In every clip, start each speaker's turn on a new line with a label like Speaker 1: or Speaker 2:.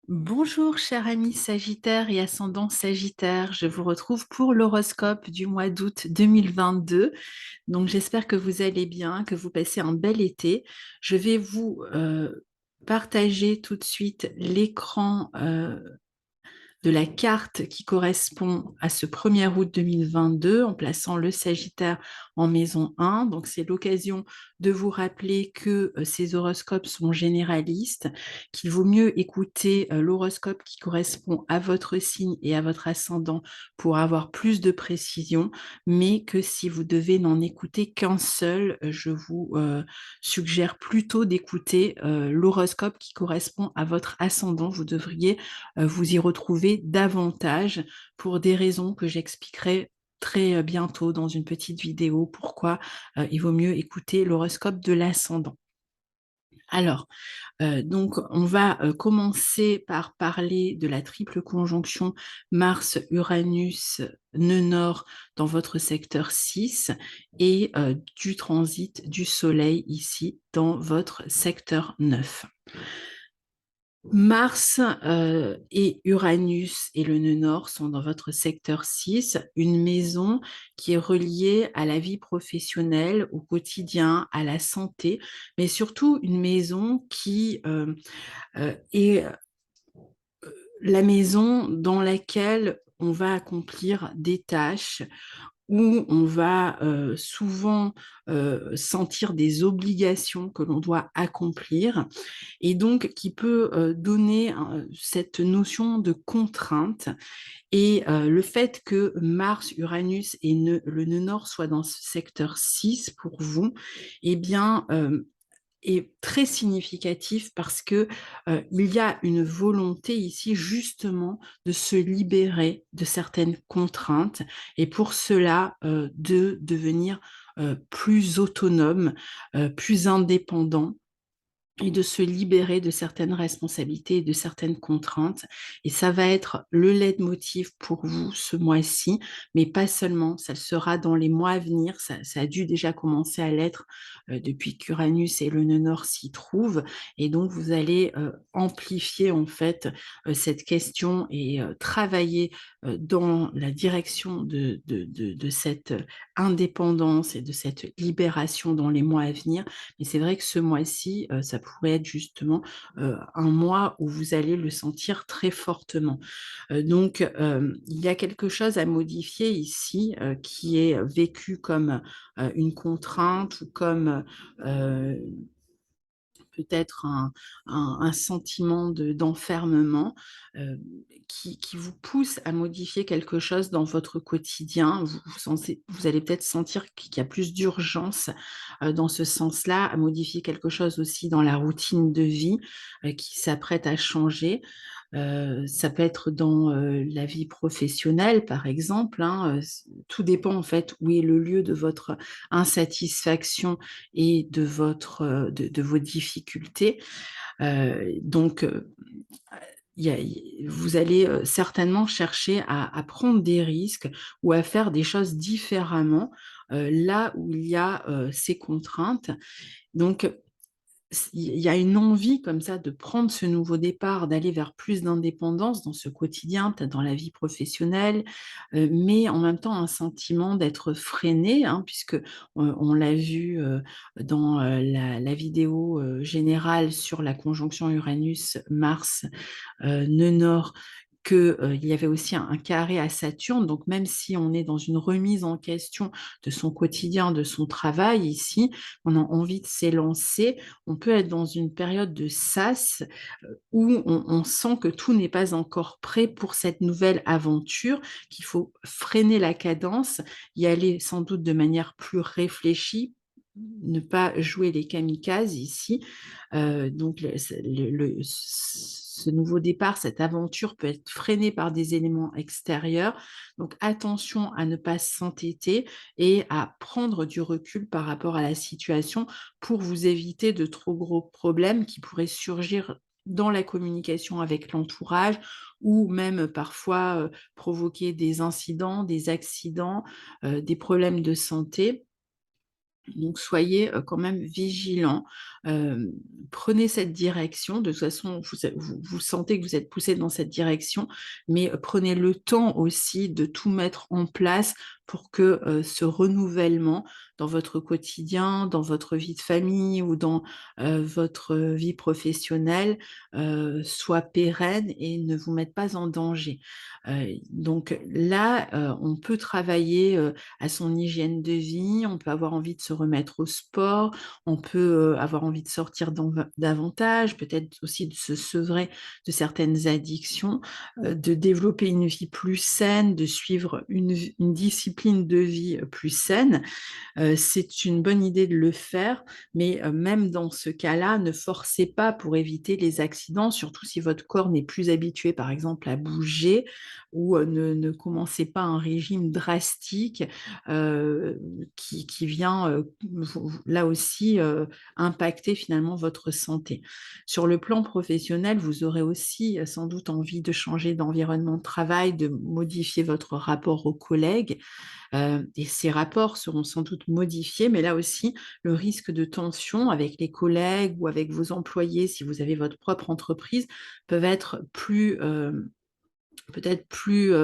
Speaker 1: Bonjour, cher ami Sagittaire et ascendant Sagittaire. Je vous retrouve pour l'horoscope du mois d'août 2022. Donc, j'espère que vous allez bien, que vous passez un bel été. Je vais vous partager tout de suite l'écran de la carte qui correspond à ce 1er août 2022 en plaçant le Sagittaire en maison 1. Donc, c'est l'occasion de vous rappeler que ces horoscopes sont généralistes, qu'il vaut mieux écouter l'horoscope qui correspond à votre signe et à votre ascendant pour avoir plus de précision, mais que si vous devez n'en écouter qu'un seul, je vous suggère plutôt d'écouter l'horoscope qui correspond à votre ascendant. Vous devriez vous y retrouver davantage pour des raisons que j'expliquerai très bientôt dans une petite vidéo, pourquoi il vaut mieux écouter l'horoscope de l'ascendant. Alors, donc on va commencer par parler de la triple conjonction Mars-Uranus, nœud nord dans votre secteur 6 et du transit du Soleil ici dans votre secteur 9. Mars et Uranus et le nœud nord sont dans votre secteur 6, une maison qui est reliée à la vie professionnelle, au quotidien, à la santé, mais surtout une maison qui est la maison dans laquelle on va accomplir des tâches, où on va souvent sentir des obligations que l'on doit accomplir et donc qui peut donner cette notion de contrainte. Et le fait que Mars, Uranus et le nœud nord soient dans ce secteur 6 pour vous, eh bien, est très significatif parce que il y a une volonté ici justement de se libérer de certaines contraintes et pour cela de devenir plus autonome, plus indépendant et de se libérer de certaines responsabilités et de certaines contraintes. Et ça va être le leitmotiv pour vous ce mois-ci, mais pas seulement, ça le sera dans les mois à venir, ça a dû déjà commencer à l'être depuis qu'Uranus et le nœud nord s'y trouvent, et donc vous allez amplifier en fait cette question et travailler dans la direction de cette indépendance et de cette libération dans les mois à venir. Mais c'est vrai que ce mois-ci, ça pourrait être justement un mois où vous allez le sentir très fortement. Donc, il y a quelque chose à modifier ici qui est vécu comme une contrainte ou comme peut-être un sentiment d'enfermement qui vous pousse à modifier quelque chose dans votre quotidien. Vous allez peut-être sentir qu'il y a plus d'urgence dans ce sens-là, à modifier quelque chose aussi dans la routine de vie qui s'apprête à changer. Ça peut être dans la vie professionnelle, par exemple, hein, tout dépend en fait où est le lieu de votre insatisfaction et de vos difficultés. Donc, vous allez certainement chercher à prendre des risques ou à faire des choses différemment là où il y a ces contraintes. Donc, il y a une envie comme ça de prendre ce nouveau départ, d'aller vers plus d'indépendance dans ce quotidien, peut-être dans la vie professionnelle, mais en même temps un sentiment d'être freiné, hein, puisque on l'a vu dans la vidéo générale sur la conjonction Uranus-Mars, nœud nord, qu'il y avait aussi un carré à Saturne. Donc, même si on est dans une remise en question de son quotidien, de son travail ici, on a envie de s'élancer, on peut être dans une période de sas où on sent que tout n'est pas encore prêt pour cette nouvelle aventure, qu'il faut freiner la cadence, y aller sans doute de manière plus réfléchie, ne pas jouer les kamikazes ici. Donc, ce nouveau départ, cette aventure peut être freinée par des éléments extérieurs. Donc, attention à ne pas s'entêter et à prendre du recul par rapport à la situation pour vous éviter de trop gros problèmes qui pourraient surgir dans la communication avec l'entourage ou même parfois provoquer des incidents, des accidents, des problèmes de santé. Donc soyez, quand même vigilants, hem, prenez cette direction. De toute façon, vous sentez que vous êtes poussés dans cette direction, mais prenez le temps aussi de tout mettre en place pour que, ce renouvellement dans votre quotidien, dans votre vie de famille ou dans, votre vie professionnelle, soit pérenne et ne vous mette pas en danger. Donc là, on peut travailler, à son hygiène de vie, on peut avoir envie de se remettre au sport, on peut, avoir envie de sortir davantage, peut-être aussi de se sevrer de certaines addictions, de développer une vie plus saine, de suivre une discipline de vie, plus saine. C'est une bonne idée de le faire, mais même dans ce cas-là, ne forcez pas pour éviter les accidents, surtout si votre corps n'est plus habitué, par exemple, à bouger ou ne commencez pas un régime drastique, heu, qui vient, là aussi, impacter finalement votre santé. Sur le plan professionnel, vous aurez aussi, sans doute envie de changer d'environnement de travail, de modifier votre rapport aux collègues. Et ces rapports seront sans doute modifiés, mais là aussi, le risque de tension avec les collègues ou avec vos employés, si vous avez votre propre entreprise, peuvent être plus, peut-être plus,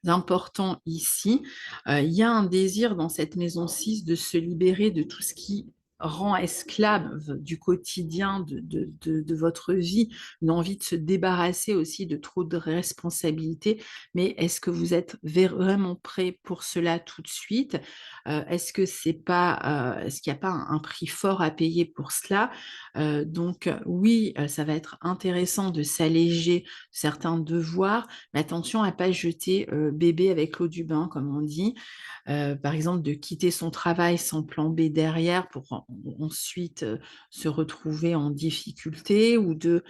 Speaker 1: importants ici. Il y a un désir dans cette maison 6 de se libérer de tout ce qui rend esclave du quotidien de votre vie, une envie de se débarrasser aussi de trop de responsabilités. Mais est-ce que vous êtes vraiment prêt pour cela tout de suite? Est-ce que c'est pas, est-ce qu'il n'y a pas un prix fort à payer pour cela? Donc oui, ça va être intéressant de s'alléger certains devoirs, mais attention à pas jeter, bébé avec l'eau du bain, comme on dit. Par exemple, de quitter son travail sans plan B derrière pour ensuite, se retrouver en difficulté ou de,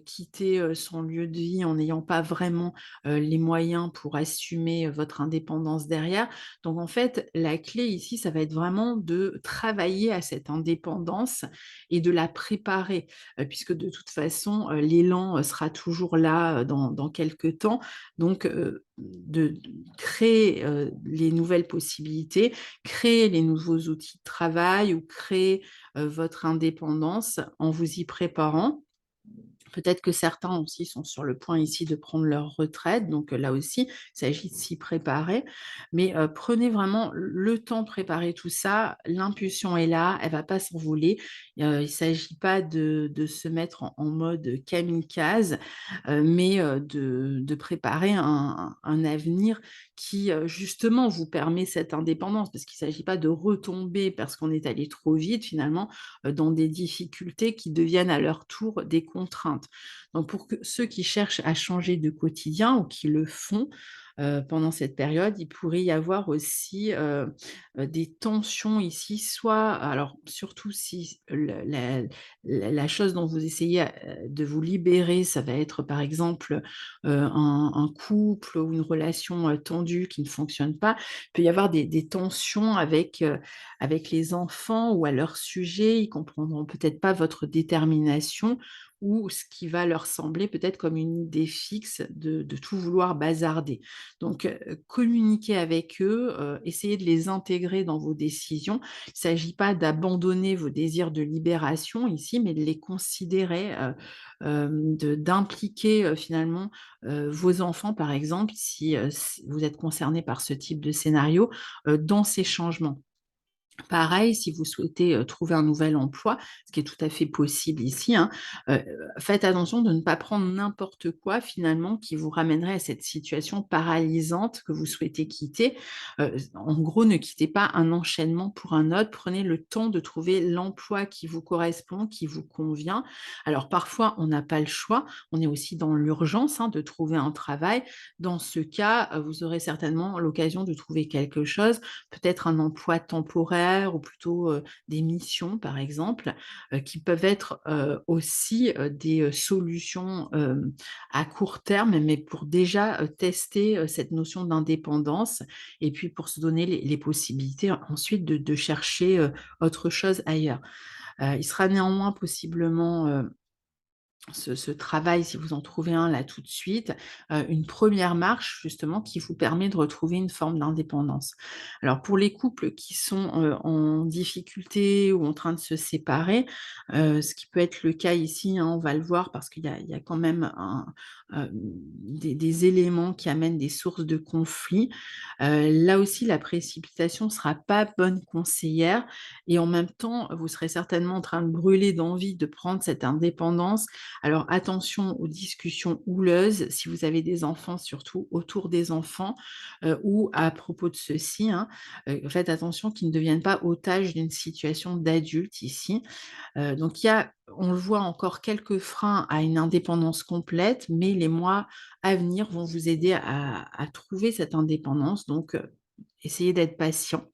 Speaker 1: quitter, son lieu de vie en n'ayant pas vraiment, les moyens pour assumer, votre indépendance derrière. Donc en fait, la clé ici, ça va être vraiment de travailler à cette indépendance et de la préparer, puisque de toute façon, l'élan, sera toujours là, dans quelque temps. Donc de créer, les nouvelles possibilités, créer les nouveaux outils de travail ou créer, votre indépendance en vous y préparant. Peut-être que certains aussi sont sur le point ici de prendre leur retraite, donc là aussi, il s'agit de s'y préparer. Mais prenez vraiment le temps de préparer tout ça. L'impulsion est là, elle va pas s'envoler. Il s'agit pas de se mettre en mode kamikaze, mais de préparer un avenir qui, justement vous permet cette indépendance. Parce qu'il s'agit pas de retomber parce qu'on est allé trop vite finalement, dans des difficultés qui deviennent à leur tour des contraintes. Donc pour que ceux qui cherchent à changer de quotidien ou qui le font, pendant cette période, il pourrait y avoir aussi, des tensions ici, soit alors surtout si la chose dont vous essayez, de vous libérer, ça va être par exemple, un couple ou une relation, tendue qui ne fonctionne pas. Il peut y avoir des tensions avec les enfants ou à leur sujet. Ils comprendront peut-être pas votre détermination ou ce qui va leur sembler peut-être comme une idée fixe de tout vouloir bazarder. Donc, communiquez avec eux, essayez de les intégrer dans vos décisions. Il ne s'agit pas d'abandonner vos désirs de libération ici, mais de les considérer, d'impliquer, finalement, vos enfants, par exemple, si vous êtes concernés par ce type de scénario, dans ces changements. Pareil, si vous souhaitez, trouver un nouvel emploi, ce qui est tout à fait possible ici, hein, heu, faites attention de ne pas prendre n'importe quoi finalement qui vous ramènerait à cette situation paralysante que vous souhaitez quitter. En gros, ne quittez pas un enchaînement pour un autre, prenez le temps de trouver l'emploi qui vous correspond, qui vous convient. Alors parfois, on n'a pas le choix, on est aussi dans l'urgence, hein, de trouver un travail. Dans ce cas, vous aurez certainement l'occasion de trouver quelque chose, peut-être un emploi temporaire ou plutôt, des missions par exemple, qui peuvent être, aussi, des, solutions, à court terme, mais pour déjà, tester, cette notion d'indépendance et puis pour se donner les possibilités ensuite de chercher, autre chose ailleurs. Il sera néanmoins possiblement, ce travail, si vous en trouvez un là tout de suite, une première marche justement qui vous permet de retrouver une forme d'indépendance. Alors pour les couples qui sont, en difficulté ou en train de se séparer, ce qui peut être le cas ici, hein, on va le voir parce qu'il y a quand même des éléments qui amènent des sources de conflits. Là aussi la précipitation ne sera pas bonne conseillère et en même temps, vous serez certainement en train de brûler d'envie de prendre cette indépendance. Alors attention aux discussions houleuses, si vous avez des enfants, surtout autour des enfants, ou à propos de ceux-ci, hein, faites attention qu'ils ne deviennent pas otages d'une situation d'adulte ici. Donc il y a, on le voit, encore quelques freins à une indépendance complète, mais les mois à venir vont vous aider à trouver cette indépendance, donc essayez d'être patient.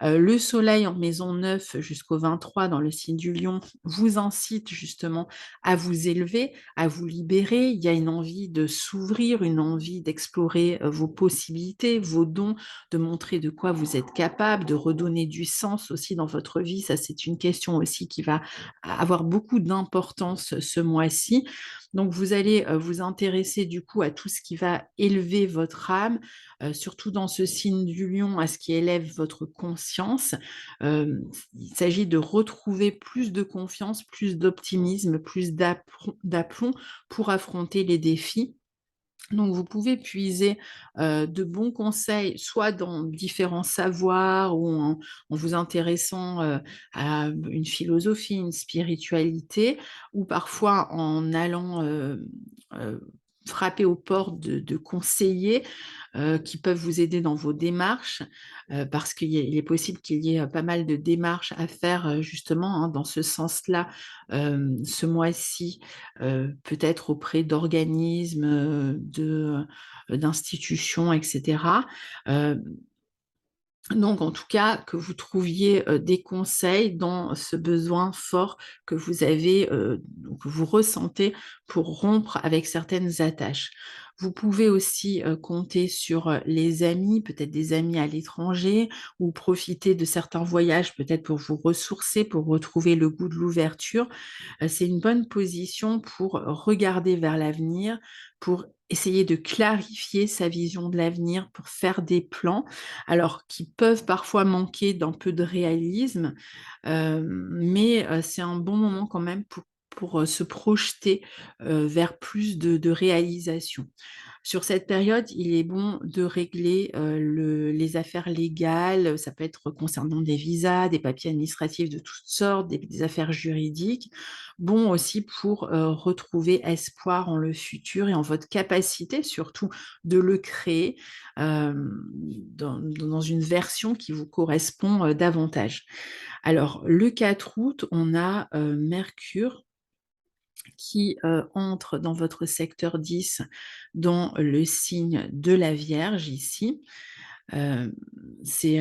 Speaker 1: Le soleil en maison 9 jusqu'au 23 dans le signe du lion vous incite justement à vous élever, à vous libérer. Il y a une envie de s'ouvrir, une envie d'explorer vos possibilités, vos dons, de montrer de quoi vous êtes capable, de redonner du sens aussi dans votre vie. Ça, c'est une question aussi qui va avoir beaucoup d'importance ce mois-ci. Donc, vous allez vous intéresser du coup à tout ce qui va élever votre âme, surtout dans ce signe du lion, à ce qui élève votre conscience. Il s'agit de retrouver plus de confiance, plus d'optimisme, plus d'aplomb pour affronter les défis. Donc vous pouvez puiser, de bons conseils, soit dans différents savoirs ou en vous intéressant, à une philosophie, une spiritualité, ou parfois en allant, frapper aux portes de conseillers, qui peuvent vous aider dans vos démarches, parce il est possible qu'il y ait, pas mal de démarches à faire, justement, hein, dans ce sens-là, ce mois-ci, peut-être auprès d'organismes, d'institutions et cetera. Heu, donc en tout cas, que vous trouviez, des conseils dans ce besoin fort que vous avez, que vous ressentez pour rompre avec certaines attaches. Vous pouvez aussi, compter sur, les amis, peut-être des amis à l'étranger, ou profiter de certains voyages peut-être pour vous ressourcer, pour retrouver le goût de l'ouverture. C'est une bonne position pour regarder vers l'avenir, pour essayer de clarifier sa vision de l'avenir, pour faire des plans, alors qui peuvent parfois manquer d'un peu de réalisme, mais c'est un bon moment quand même pour se projeter, vers plus de réalisation. Sur cette période, il est bon de régler, les affaires légales, ça peut être concernant des visas, des papiers administratifs de toutes sortes, des affaires juridiques. Bon aussi pour, retrouver espoir en le futur et en votre capacité surtout de le créer, dans une version qui vous correspond, davantage. Alors le 4 août, on a, Mercure qui, entre dans votre secteur 10 dans le signe de la Vierge ici. Hem, c'est,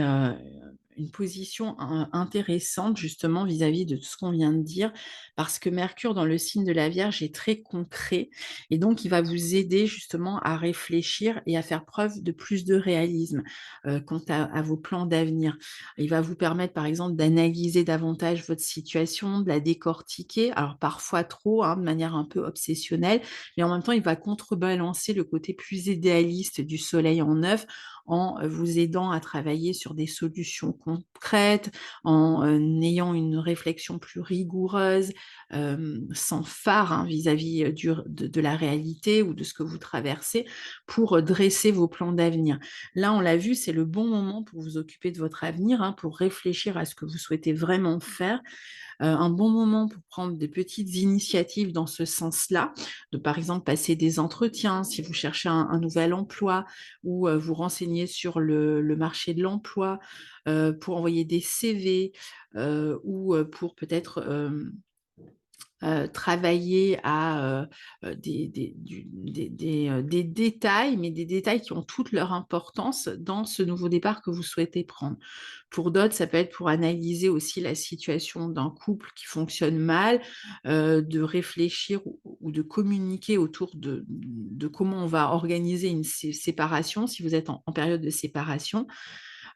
Speaker 1: une position intéressante justement vis-à-vis de tout ce qu'on vient de dire, parce que Mercure dans le signe de la Vierge est très concret et donc il va vous aider justement à réfléchir et à faire preuve de plus de réalisme, quant à vos plans d'avenir. Il va vous permettre par exemple d'analyser davantage votre situation, de la décortiquer, alors parfois trop, hein, de manière un peu obsessionnelle, mais en même temps il va contrebalancer le côté plus idéaliste du soleil en œuvre en vous aidant à travailler sur des solutions concrètes, en ayant une réflexion plus rigoureuse, sans phare, hein, vis-à-vis de la réalité ou de ce que vous traversez, pour dresser vos plans d'avenir. Là, on l'a vu, c'est le bon moment pour vous occuper de votre avenir, hein, pour réfléchir à ce que vous souhaitez vraiment faire, un bon moment pour prendre des petites initiatives dans ce sens-là, de par exemple passer des entretiens si vous cherchez un nouvel emploi ou vous renseigner sur le marché de l'emploi, pour envoyer des CV, ou pour peut-être, travailler à, des détails, mais des détails qui ont toute leur importance dans ce nouveau départ que vous souhaitez prendre. Pour d'autres, ça peut être pour analyser aussi la situation d'un couple qui fonctionne mal, de réfléchir ou de communiquer autour de comment on va organiser une séparation, si vous êtes en période de séparation.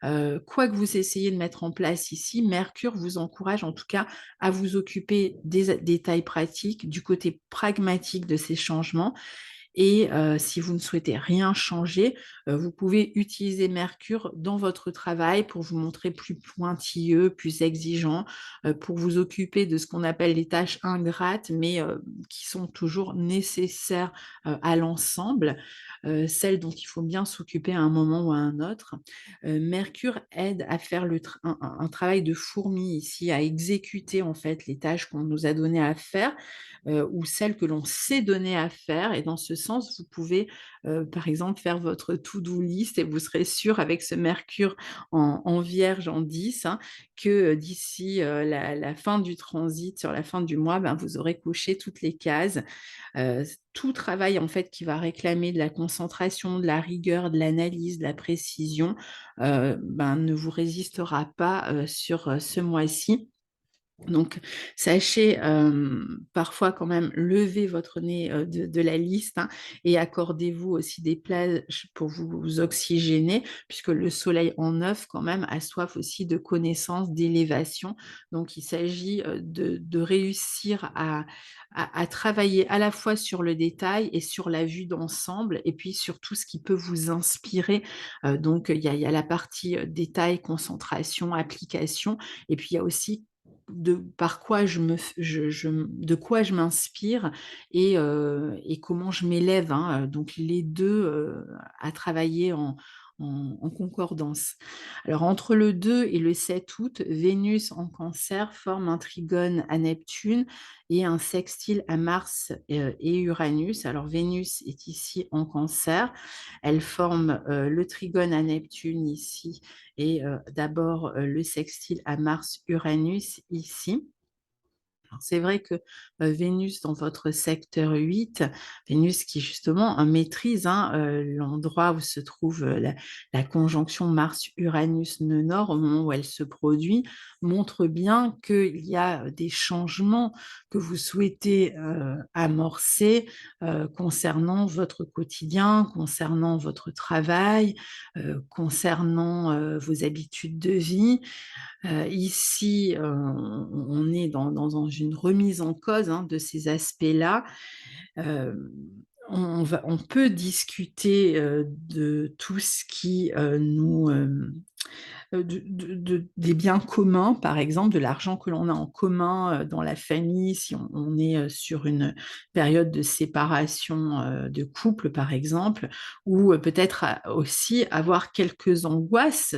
Speaker 1: Quoi que vous essayiez de mettre en place ici, Mercure vous encourage en tout cas à vous occuper des détails pratiques, du côté pragmatique de ces changements et si vous ne souhaitez rien changer, vous pouvez utiliser Mercure dans votre travail pour vous montrer plus pointilleux, plus exigeant, pour vous occuper de ce qu'on appelle les tâches ingrates, mais qui sont toujours nécessaires à l'ensemble, celles dont il faut bien s'occuper à un moment ou à un autre. Mercure aide à faire un travail de fourmi ici, à exécuter en fait les tâches qu'on nous a données à faire ou celles que l'on s'est donné à faire. Et dans ce sens, vous pouvez, par exemple, faire votre to-do list et vous serez sûr avec ce Mercure en Vierge en 10 hein, que d'ici la fin du transit, sur la fin du mois, ben, vous aurez coché toutes les cases. Tout travail en fait qui va réclamer de la concentration, de la rigueur, de l'analyse, de la précision, ben, ne vous résistera pas sur ce mois-ci. Donc, sachez parfois quand même lever votre nez de la liste hein, et accordez-vous aussi des plages pour vous oxygéner, puisque le soleil en neuf quand même a soif aussi de connaissances, d'élévation. Donc, il s'agit de réussir à travailler à la fois sur le détail et sur la vue d'ensemble, et puis sur tout ce qui peut vous inspirer. Donc, il y a la partie détail, concentration, application, et puis il y a aussi par quoi de quoi je m'inspire et comment je m'élève, hein, donc les 2 à travailler en concordance. Alors entre le 2 et le 7 août, Vénus en Cancer forme un trigone à Neptune et un sextile à Mars, et Uranus. Alors Vénus est ici en Cancer, elle forme, le trigone à Neptune ici et d'abord le sextile à Mars-Uranus ici. Alors, c'est vrai que Vénus dans votre secteur 8, Vénus qui justement maîtrise hein, l'endroit où se trouve la conjonction Mars-Uranus-nœud nord au moment où elle se produit, montre bien qu'il y a des changements que vous souhaitez amorcer concernant votre quotidien, concernant votre travail, concernant vos habitudes de vie. Ici, on est dans une remise en cause hein, de ces aspects-là. Euh, on peut discuter de tout ce qui des biens communs, par exemple, de l'argent que l'on a en commun dans la famille, si on est sur une période de séparation de couple, par exemple, ou peut-être aussi avoir quelques angoisses,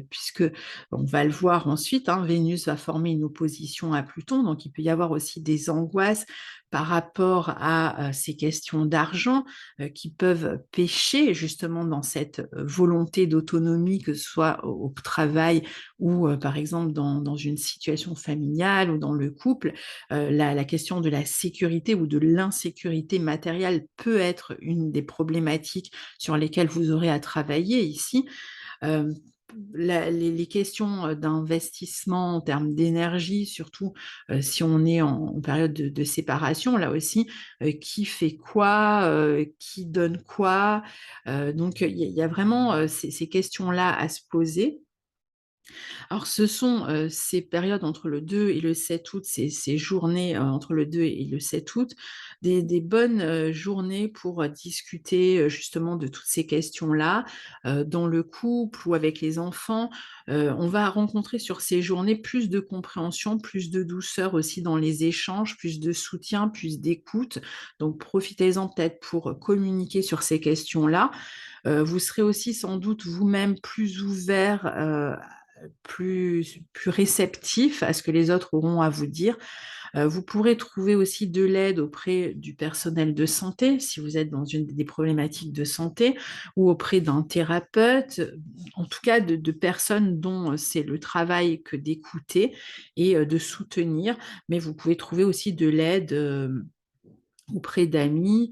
Speaker 1: puisque on va le voir ensuite, hein, Vénus va former une opposition à Pluton, donc il peut y avoir aussi des angoisses par rapport à ces questions d'argent qui peuvent pêcher justement dans cette volonté d'autonomie, que ce soit au travail ou par exemple dans une situation familiale ou dans le couple. La question de la sécurité ou de l'insécurité matérielle peut être une des problématiques sur lesquelles vous aurez à travailler ici. Euh, les questions d'investissement en termes d'énergie, surtout si on est en période de séparation, là aussi, qui fait quoi, qui donne quoi. Donc, il y a vraiment ces questions-là à se poser. Alors, ce sont ces périodes entre le 2 et le 7 août, ces journées entre le 2 et le 7 août, des bonnes journées pour discuter justement de toutes ces questions-là, dans le couple ou avec les enfants. On va rencontrer sur ces journées plus de compréhension, plus de douceur aussi dans les échanges, plus de soutien, plus d'écoute. Donc, profitez-en peut-être pour communiquer sur ces questions-là. Vous serez aussi sans doute vous-même plus ouvert plus réceptif à ce que les autres auront à vous dire. Vous pourrez trouver aussi de l'aide auprès du personnel de santé, si vous êtes dans des problématiques de santé, ou auprès d'un thérapeute, en tout cas de personnes dont c'est le travail que d'écouter et de soutenir, mais vous pouvez trouver aussi de l'aide auprès d'amis,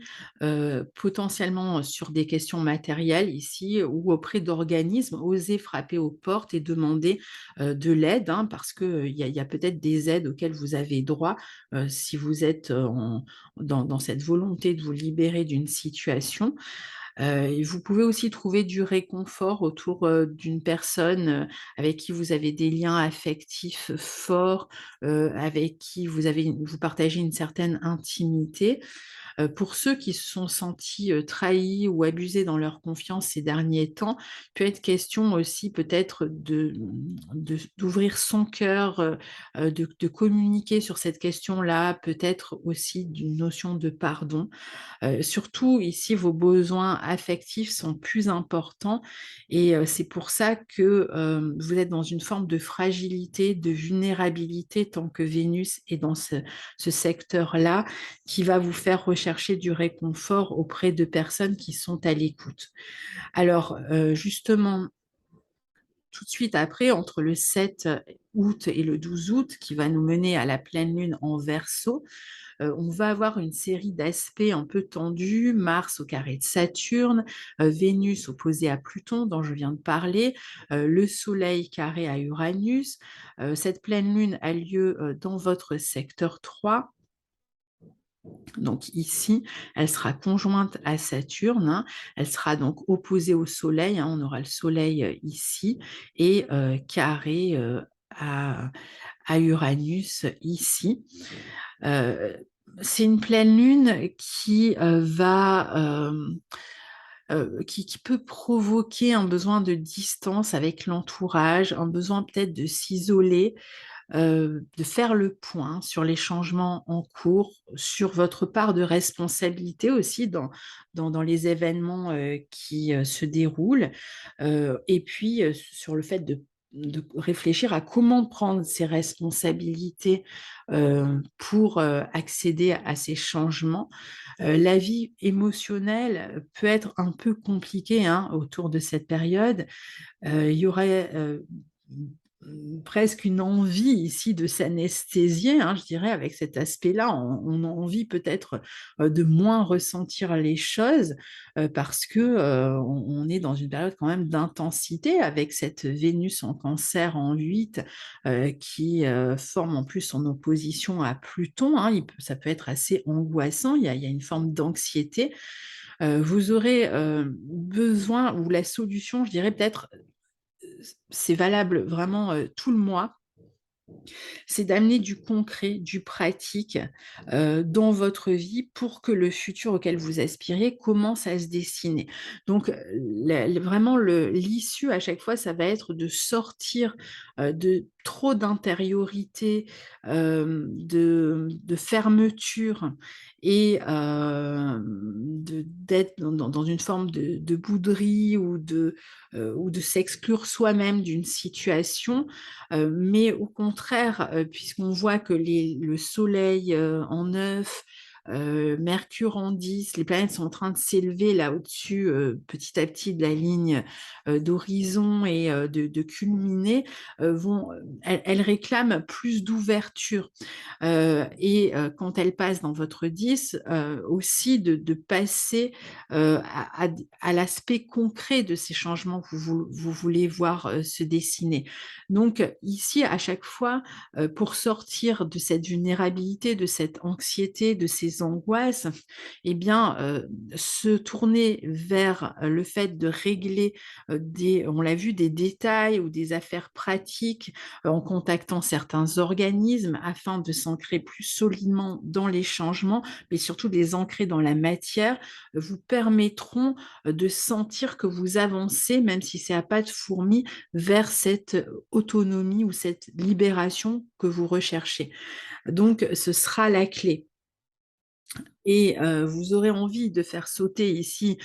Speaker 1: potentiellement sur des questions matérielles ici, ou auprès d'organismes, oser frapper aux portes et demander de l'aide, hein, parce qu'il y a peut-être des aides auxquelles vous avez droit si vous êtes dans cette volonté de vous libérer d'une situation. Et vous pouvez aussi trouver du réconfort autour d'une personne avec qui vous avez des liens affectifs forts, avec qui vous partagez une certaine intimité. Pour ceux qui se sont sentis trahis ou abusés dans leur confiance ces derniers temps, il peut être question aussi peut-être d'ouvrir son cœur, de communiquer sur cette question-là, peut-être aussi d'une notion de pardon. Surtout ici, vos besoins affectifs sont plus importants et c'est pour ça que vous êtes dans une forme de fragilité, de vulnérabilité tant que Vénus est dans ce secteur-là qui va vous faire rechercher du réconfort auprès de personnes qui sont à l'écoute. Alors, justement, tout de suite après, entre le 7 août et le 12 août, qui va nous mener à la pleine lune en Verseau, on va avoir une série d'aspects un peu tendus, Mars au carré de Saturne, Vénus opposée à Pluton dont je viens de parler, le Soleil carré à Uranus. Cette pleine lune a lieu dans votre secteur 3. Donc ici, elle sera conjointe à Saturne, hein. Elle sera donc opposée au Soleil, hein. On aura le Soleil ici et carré à Uranus ici. C'est une pleine lune qui peut provoquer un besoin de distance avec l'entourage, un besoin peut-être de s'isoler, de faire le point sur les changements en cours, sur votre part de responsabilité aussi dans les événements qui se déroulent, et puis sur le fait de réfléchir à comment prendre ses responsabilités pour accéder à ces changements. La vie émotionnelle peut être un peu compliquée hein, autour de cette période. Il y aurait presque une envie ici de s'anesthésier, hein, je dirais, avec cet aspect-là. On a envie peut-être de moins ressentir les choses parce que on est dans une période quand même d'intensité avec cette Vénus en Cancer en 8 qui forme en plus son opposition à Pluton. Hein, ça peut être assez angoissant, il y a une forme d'anxiété. Vous aurez besoin, ou la solution, je dirais peut-être, c'est valable vraiment tout le mois, c'est d'amener du concret, du pratique dans votre vie pour que le futur auquel vous aspirez commence à se dessiner. Donc, vraiment, l'issue à chaque fois, ça va être de sortir de trop d'intériorité, de fermeture et d'être dans une forme de bouderie ou de s'exclure soi-même d'une situation, mais au contraire, puisqu'on voit que le Soleil en 9, Mercure en 10, les planètes sont en train de s'élever là au-dessus petit à petit de la ligne d'horizon et de culminer, elles réclament plus d'ouverture. Et quand elles passent dans votre 10, aussi de passer à l'aspect concret de ces changements que vous voulez voir se dessiner. Donc ici, à chaque fois, pour sortir de cette vulnérabilité, de cette anxiété, de ces angoisses, eh bien, se tourner vers le fait de régler on l'a vu, des détails ou des affaires pratiques en contactant certains organismes afin de s'ancrer plus solidement dans les changements, mais surtout de les ancrer dans la matière, vous permettront de sentir que vous avancez, même si c'est à pas de fourmi, vers cette autonomie ou cette libération que vous recherchez. Donc, ce sera la clé. Et vous aurez envie de faire sauter ici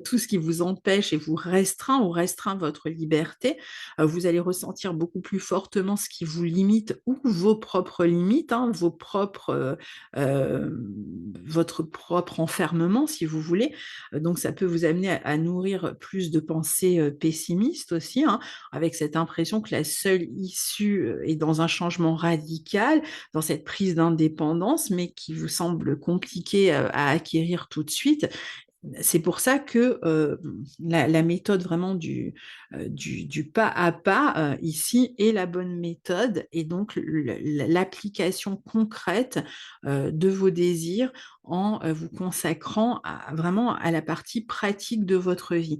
Speaker 1: tout ce qui vous empêche et vous restreint ou restreint votre liberté. Vous allez ressentir beaucoup plus fortement ce qui vous limite ou vos propres limites, hein, votre propre enfermement, si vous voulez. Donc, ça peut vous amener à nourrir plus de pensées pessimistes aussi, hein, avec cette impression que la seule issue est dans un changement radical, dans cette prise d'indépendance, mais qui vous semble compliquée à acquérir tout de suite. C'est pour ça que la méthode vraiment du pas à pas ici est la bonne méthode et donc l'application concrète de vos désirs en vous consacrant vraiment à la partie pratique de votre vie.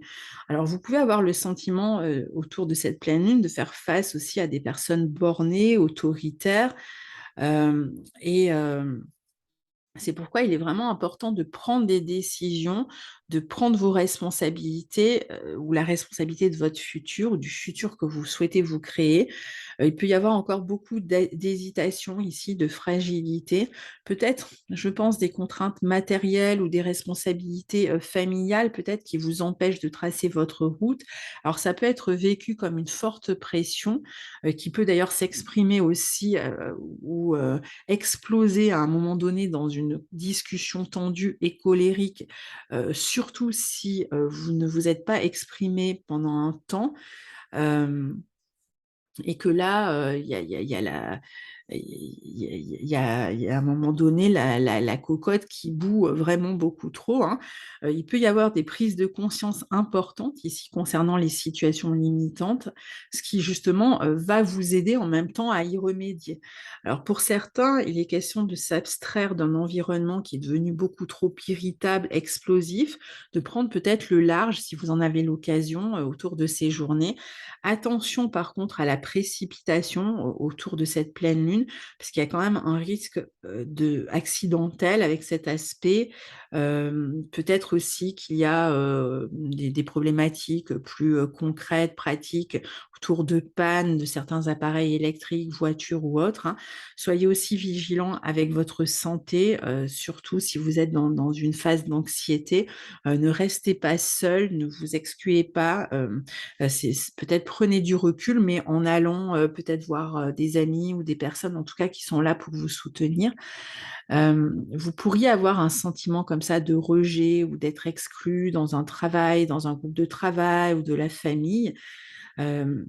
Speaker 1: Alors vous pouvez avoir le sentiment autour de cette pleine lune de faire face aussi à des personnes bornées, autoritaires euh, et c'est pourquoi il est vraiment important de prendre des décisions, de prendre vos responsabilités ou la responsabilité de votre futur ou du futur que vous souhaitez vous créer. Il peut y avoir encore beaucoup d'hésitation ici, de fragilité. Peut-être, je pense, des contraintes matérielles ou des responsabilités familiales, peut-être, qui vous empêchent de tracer votre route. Alors, ça peut être vécu comme une forte pression qui peut d'ailleurs s'exprimer aussi ou exploser à un moment donné dans une discussion tendue et colérique, surtout si vous ne vous êtes pas exprimé pendant un temps. Euh, et que là, il y a la, il y a à un moment donné la cocotte qui bout vraiment beaucoup trop, hein. Il peut y avoir des prises de conscience importantes ici concernant les situations limitantes, ce qui justement va vous aider en même temps à y remédier. Alors pour certains, il est question de s'abstraire d'un environnement qui est devenu beaucoup trop irritable, explosif, de prendre peut-être le large si vous en avez l'occasion autour de ces journées. Attention par contre à la précipitation autour de cette pleine lune, parce qu'il y a quand même un risque accidentel avec cet aspect. Peut-être aussi qu'il y a des problématiques plus concrètes, pratiques, autour de pannes de certains appareils électriques, voitures ou autres, hein. Soyez aussi vigilants avec votre santé, surtout si vous êtes dans une phase d'anxiété. Ne restez pas seul, ne vous excluez pas. Peut-être prenez du recul, mais en allant peut-être voir des amis ou des personnes en tout cas qui sont là pour vous soutenir. Vous pourriez avoir un sentiment comme ça de rejet ou d'être exclu dans un travail, dans un groupe de travail ou de la famille. Euh,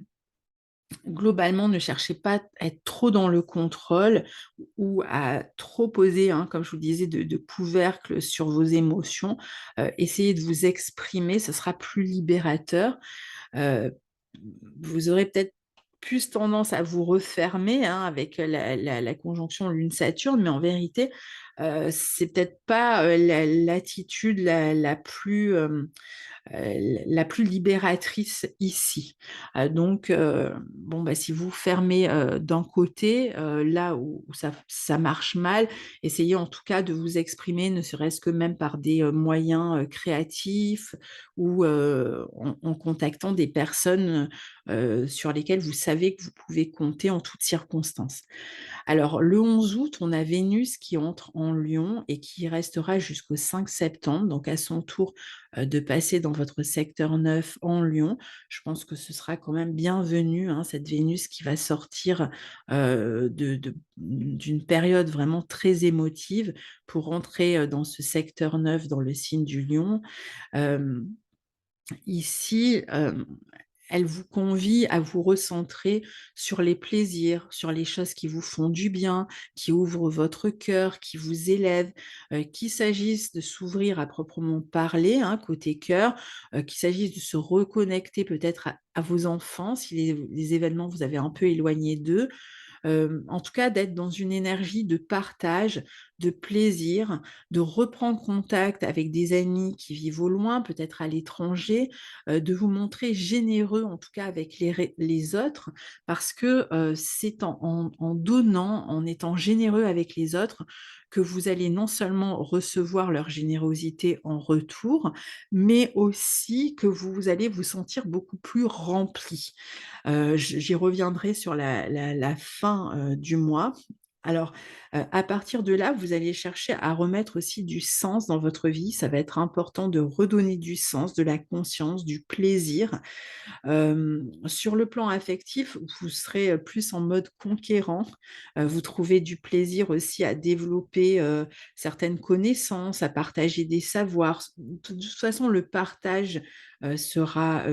Speaker 1: Globalement, ne cherchez pas à être trop dans le contrôle ou à trop poser, hein, comme je vous disais, de couvercle sur vos émotions. Essayez de vous exprimer, ce sera plus libérateur. Euh, Vous aurez peut-être plus tendance à vous refermer hein, avec la conjonction Lune-Saturne, mais en vérité, c'est peut-être pas l'attitude la plus libératrice ici. Donc, bon, bah, si vous fermez d'un côté, là où ça marche mal, essayez en tout cas de vous exprimer, ne serait-ce que même par des moyens créatifs ou en contactant des personnes sur lesquelles vous savez que vous pouvez compter en toutes circonstances. Alors, le 11 août, on a Vénus qui entre en Lion et qui restera jusqu'au 5 septembre, donc à son tour de passer dans votre secteur 9 en Lion. Je pense que ce sera quand même bienvenu, hein, cette Vénus qui va sortir d'une période vraiment très émotive pour rentrer dans ce secteur 9 dans le signe du Lion. Euh, Ici, elle vous convie à vous recentrer sur les plaisirs, sur les choses qui vous font du bien, qui ouvrent votre cœur, qui vous élèvent, qu'il s'agisse de s'ouvrir à proprement parler, hein, côté cœur, qu'il s'agisse de se reconnecter peut-être à vos enfants, si les événements vous avez un peu éloigné d'eux, en tout cas d'être dans une énergie de partage, de plaisir, de reprendre contact avec des amis qui vivent au loin, peut-être à l'étranger, de vous montrer généreux en tout cas avec les autres, parce que c'est en donnant, en étant généreux avec les autres, que vous allez non seulement recevoir leur générosité en retour, mais aussi que vous allez vous sentir beaucoup plus rempli. J'y reviendrai sur la fin du mois. Alors, à partir de là, vous allez chercher à remettre aussi du sens dans votre vie. Ça va être important de redonner du sens, de la conscience, du plaisir. Sur le plan affectif, vous serez plus en mode conquérant. Vous trouvez du plaisir aussi à développer certaines connaissances, à partager des savoirs. De toute façon, le partage sera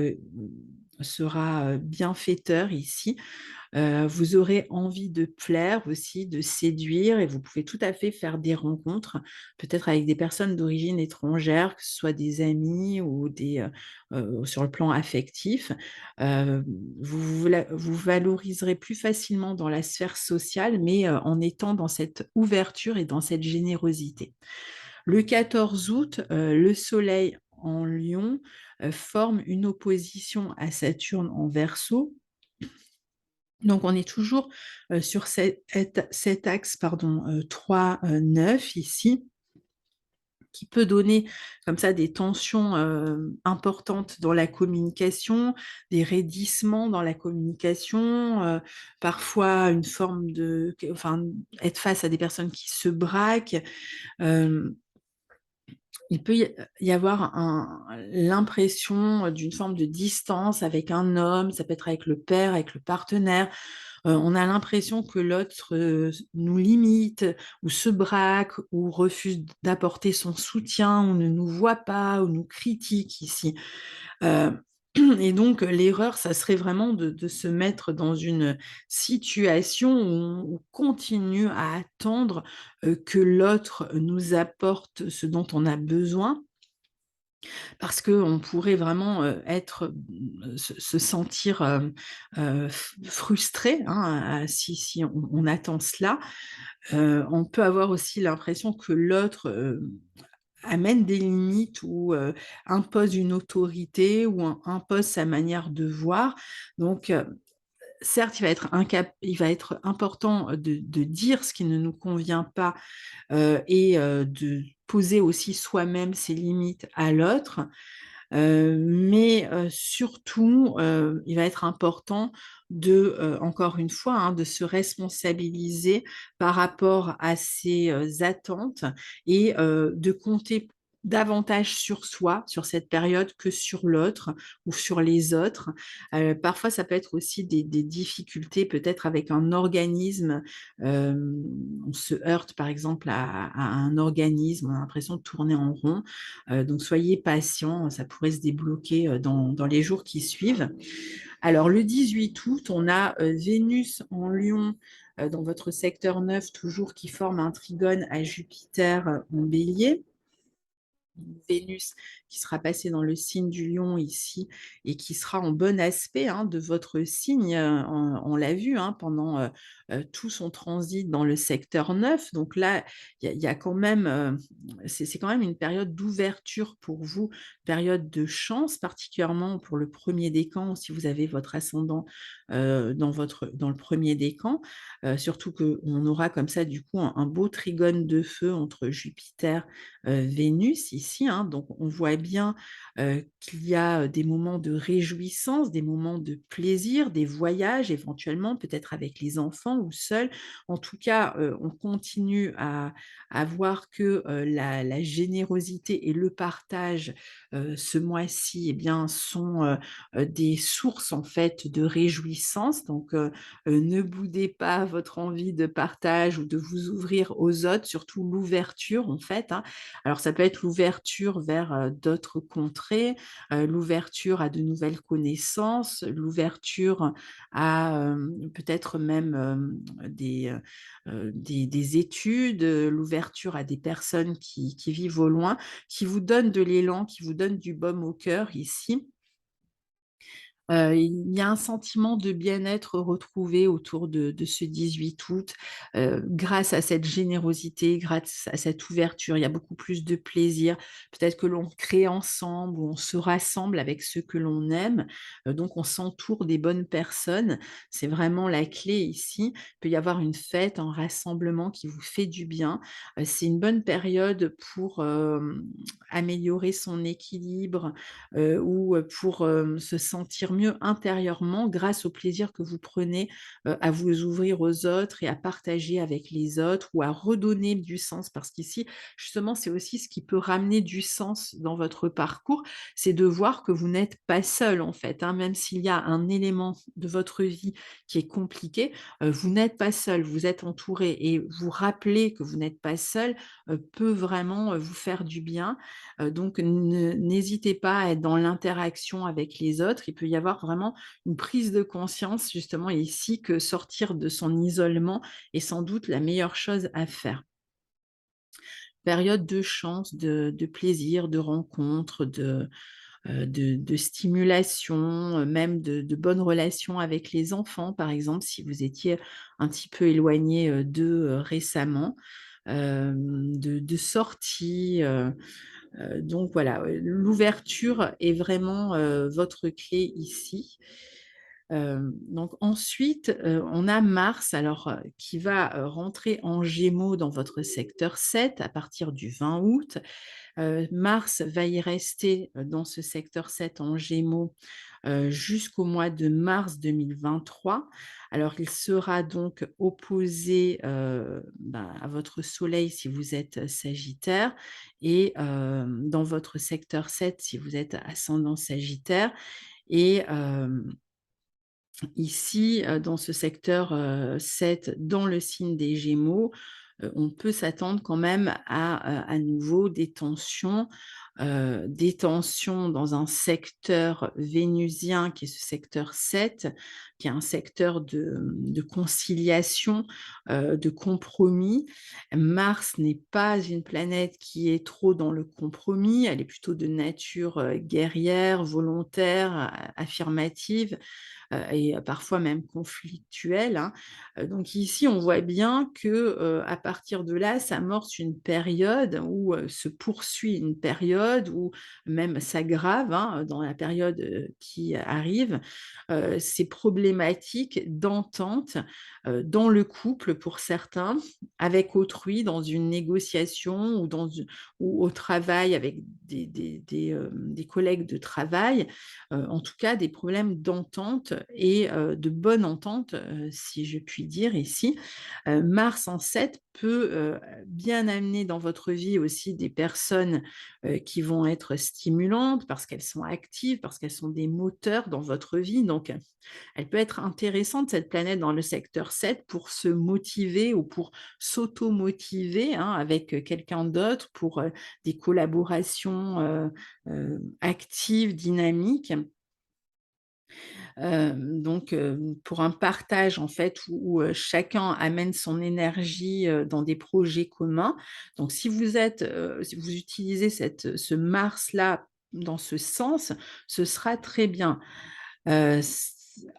Speaker 1: bienfaiteur ici. Vous aurez envie de plaire aussi, de séduire et vous pouvez tout à fait faire des rencontres, peut-être avec des personnes d'origine étrangère, que ce soit des amis ou sur le plan affectif. Heu, vous valoriserez plus facilement dans la sphère sociale, mais en étant dans cette ouverture et dans cette générosité. Le 14 août, le soleil en Lion, forme une opposition à Saturne en Verseau. Donc on est toujours, sur cet axe pardon, 3-9 ici, qui peut donner comme ça des tensions, importantes dans la communication, des raidissements dans la communication, parfois une forme enfin, être face à des personnes qui se braquent. Hem, il peut y avoir l'impression d'une forme de distance avec un homme, ça peut être avec le père, avec le partenaire. On a l'impression que l'autre, nous limite ou se braque ou refuse d'apporter son soutien ou ne nous voit pas ou nous critique ici. Heu et donc l'erreur, ça serait vraiment de se mettre dans une situation où on continue à attendre, que l'autre nous apporte ce dont on a besoin parce qu'on pourrait vraiment, se sentir, frustré, hein, si on attend cela. On peut avoir aussi l'impression que l'autre, amène des limites ou, impose une autorité ou impose sa manière de voir. Donc, certes, il va être important, de dire ce qui ne nous convient pas, et de poser aussi soi-même ses limites à l'autre. Mais surtout, il va être important encore une fois, hein, de se responsabiliser par rapport à ses, attentes et de compter davantage sur soi, sur cette période que sur l'autre ou sur les autres. Parfois, ça peut être aussi des difficultés peut-être avec un organisme, hem, on se heurte par exemple à un organisme, on a l'impression de tourner en rond. Donc soyez patients, ça pourrait se débloquer, dans les jours qui suivent. Alors le 18 août, on a, Vénus en Lion, dans votre secteur 9 toujours qui forme un trigone à Jupiter, en Bélier. Vénus qui sera passée dans le signe du Lion ici et qui sera en bon aspect, hein, de votre signe, on l'a vu, hein, pendant, tout son transit dans le secteur 9. Donc là, il y a quand même, c'est quand même une période d'ouverture pour vous, période de chance, particulièrement pour le premier décan, si vous avez votre ascendant, dans le premier décan. Surtout qu'on aura comme ça, du coup, un beau trigone de feu entre Jupiter Vénus ici, hein. Donc on voit bien, qu'il y a, des moments de réjouissance, des moments de plaisir, des voyages éventuellement, peut-être avec les enfants ou seuls. En tout cas, on continue à voir que, la générosité et le partage, ce mois-ci, eh bien, sont, des sources en fait de réjouissance. Donc, ne boudez pas votre envie de partage ou de vous ouvrir aux autres, surtout l'ouverture en fait, hein. Alors ça peut être l'ouverture vers, d'autres contrées, l'ouverture à de nouvelles connaissances, l'ouverture à, peut-être même, des études, l'ouverture à des personnes qui vivent au loin, qui vous donnent de l'élan, qui vous donnent du baume au cœur ici. Il y a un sentiment de bien-être retrouvé autour de ce 18 août, grâce à cette générosité, grâce à cette ouverture. Il y a beaucoup plus de plaisir. Peut-être que l'on crée ensemble ou on se rassemble avec ceux que l'on aime, donc on s'entoure des bonnes personnes. C'est vraiment la clé ici. Il peut y avoir une fête, un rassemblement qui vous fait du bien. C'est une bonne période pour, améliorer son équilibre, ou pour, se sentir mieux intérieurement grâce au plaisir que vous prenez, à vous ouvrir aux autres et à partager avec les autres ou à redonner du sens. Parce qu'ici, justement, c'est aussi ce qui peut ramener du sens dans votre parcours, c'est de voir que vous n'êtes pas seul en fait, hein. Même s'il y a un élément de votre vie qui est compliqué, vous n'êtes pas seul, vous êtes entouré et vous rappeler que vous n'êtes pas seul, peut vraiment, vous faire du bien. Donc n'hésitez pas à être dans l'interaction avec les autres. Il peut y avoir vraiment une prise de conscience justement ici que sortir de son isolement est sans doute la meilleure chose à faire. Période de chance, de plaisir, de rencontre, de stimulation, même de bonnes relations avec les enfants, par exemple, si vous étiez un petit peu éloigné d'eux, récemment, de sorties, donc voilà, l'ouverture est vraiment, votre clé ici. Donc ensuite, on a Mars alors, qui va, rentrer en Gémeaux dans votre secteur 7 à partir du 20 août. Mars va y rester, dans ce secteur 7 en Gémeaux, jusqu'au mois de mars 2023. Alors il sera donc opposé, à votre soleil si vous êtes Sagittaire et dans votre secteur 7 si vous êtes ascendant Sagittaire et ici, dans ce secteur, 7 dans le signe des Gémeaux, on peut s'attendre quand même à nouveau des tensions dans un secteur vénusien qui est ce secteur 7, qui est un secteur de conciliation, de compromis. Mars n'est pas une planète qui est trop dans le compromis, elle est plutôt de nature, guerrière, volontaire, affirmative et parfois même conflictuelle, hein. Donc ici, on voit bien que, à partir de là, s'amorce une période où, se poursuit une période où même s'aggrave, hein, dans la période, qui arrive, ces problématiques d'entente, dans le couple pour certains, avec autrui, dans une négociation ou au travail avec des collègues de travail, en tout cas des problèmes d'entente et de bonne entente, si je puis dire ici. Mars en 7 peut, bien amener dans votre vie aussi des personnes, qui vont être stimulantes parce qu'elles sont actives, parce qu'elles sont des moteurs dans votre vie. Donc, elle peut être intéressante cette planète dans le secteur 7 pour se motiver ou pour s'auto-motiver, hein, avec, quelqu'un d'autre pour, des collaborations, actives, dynamiques. Donc pour un partage en fait où chacun amène son énergie, dans des projets communs. Donc si vous utilisez ce Mars-là dans ce sens, ce sera très bien.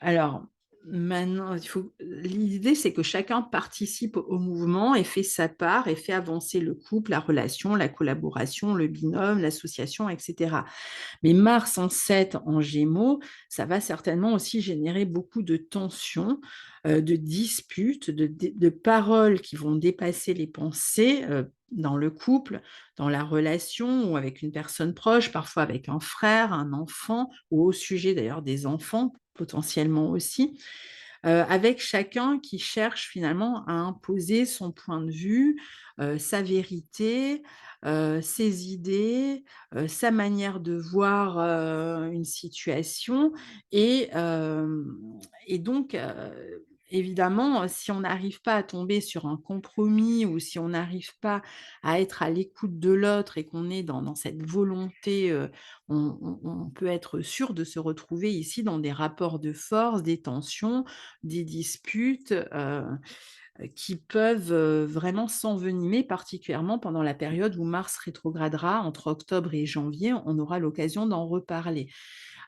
Speaker 1: Alors maintenant, l'idée c'est que chacun participe au mouvement et fait sa part et fait avancer le couple, la relation, la collaboration, le binôme, l'association et cetera. Mais Mars en 7 en Gémeaux, ça va certainement aussi générer beaucoup de tensions, de disputes, de paroles qui vont dépasser les pensées, dans le couple, dans la relation ou avec une personne proche, parfois avec un frère, un enfant ou au sujet d'ailleurs des enfants, potentiellement aussi. Avec chacun qui cherche finalement à imposer son point de vue, sa vérité, ses idées, sa manière de voir, une situation et donc évidemment, si on n'arrive pas à tomber sur un compromis ou si on n'arrive pas à être à l'écoute de l'autre et qu'on est dans cette volonté, on peut être sûr de se retrouver ici dans des rapports de force, des tensions, des disputes, qui peuvent, vraiment s'envenimer, particulièrement pendant la période où Mars rétrogradera entre octobre et janvier. On aura l'occasion d'en reparler.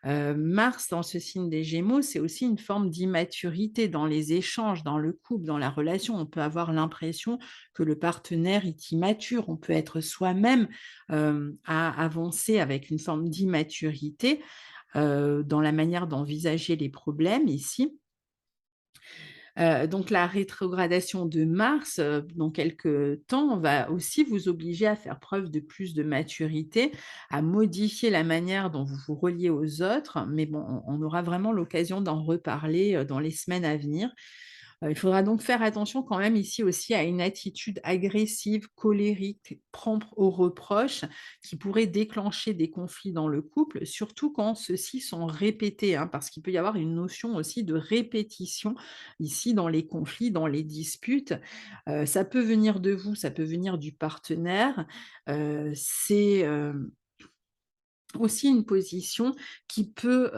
Speaker 1: Mars dans ce signe des Gémeaux, c'est aussi une forme d'immaturité dans les échanges, dans le couple, dans la relation. On peut avoir l'impression que le partenaire est immature. On peut être soi-même, à avancer avec une forme d'immaturité, dans la manière d'envisager les problèmes ici. Donc la rétrogradation de Mars, dans quelque temps, va aussi vous obliger à faire preuve de plus de maturité, à modifier la manière dont vous vous reliez aux autres. Mais bon, on aura vraiment l'occasion d'en reparler, dans les semaines à venir. Il faudra donc faire attention quand même ici aussi à une attitude agressive, colérique, prompte aux reproches, qui pourrait déclencher des conflits dans le couple, surtout quand ceux-ci sont répétés, hein, parce qu'il peut y avoir une notion aussi de répétition ici dans les conflits, dans les disputes. Ça peut venir de vous, ça peut venir du partenaire. C'est, aussi une position qui peut,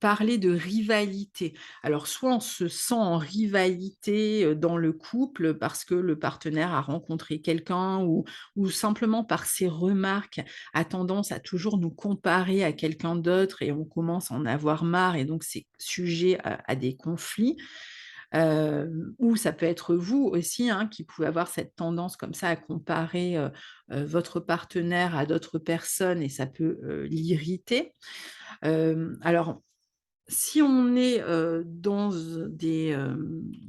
Speaker 1: parler de rivalité. Alors soit on se sent en rivalité, dans le couple parce que le partenaire a rencontré quelqu'un ou simplement par ses remarques a tendance à toujours nous comparer à quelqu'un d'autre et on commence à en avoir marre et donc c'est sujet à des conflits. Ou ça peut être vous aussi, hein, qui pouvez avoir cette tendance comme ça à comparer, votre partenaire à d'autres personnes et ça peut, l'irriter. Alors si on est,